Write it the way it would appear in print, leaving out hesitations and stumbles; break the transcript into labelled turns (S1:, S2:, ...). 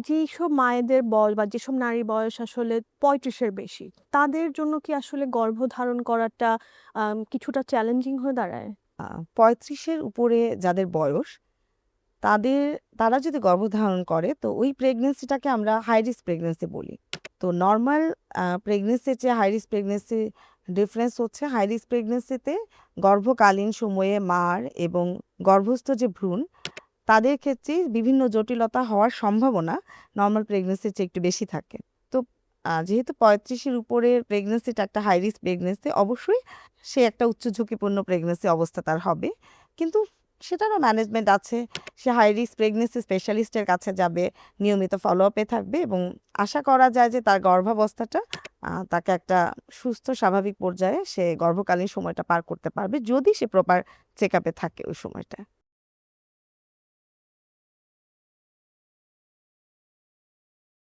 S1: যেসব মায়েদের বয়স বা যেসব নারীর বয়স আসলে ৩৫ এর বেশি, তাদের জন্য কি আসলে গর্ভধারণ করাটা কিছুটা চ্যালেঞ্জিং হয়ে দাঁড়ায়?
S2: ৩৫ এর উপরে যাদের বয়স তাদের তারা যদি গর্ভধারণ করে তো ওই প্রেগন্যান্সিটাকে আমরা হাই রিস্ক প্রেগন্যান্সি বলি। তো নরমাল প্রেগন্যান্সির চেয়ে হাই রিস্ক প্রেগন্যান্সি ডিফারেন্স হচ্ছে হাই রিস্ক প্রেগন্যান্সিতে গর্ভকালীন সময়ে মার এবং গর্ভস্থ যে ভ্রূণ তাদের ক্ষেত্রে বিভিন্ন জটিলতা হওয়ার সম্ভাবনা নরমাল প্রেগন্যান্সির চেয়ে একটু বেশি থাকে। তো যেহেতু ৩৫-এর উপরের প্রেগন্যান্সিটা একটা হাই রিস্ক প্রেগন্যান্সি, অবশ্যই সে একটা উচ্চ ঝুঁকিপূর্ণ প্রেগন্যান্সি অবস্থা তার হবে। কিন্তু সেটারও ম্যানেজমেন্ট আছে। সে হাই রিস্ক প্রেগন্যান্সি স্পেশালিস্টের কাছে যাবে, নিয়মিত ফলো আপে থাকবে এবং আশা করা যায় যে তার গর্ভাবস্থাটা তাকে একটা সুস্থ স্বাভাবিক পর্যায়ে সে গর্ভকালীন সময়টা পার করতে পারবে যদি সে প্রপার চেক আপে থাকে ওই সময়টা।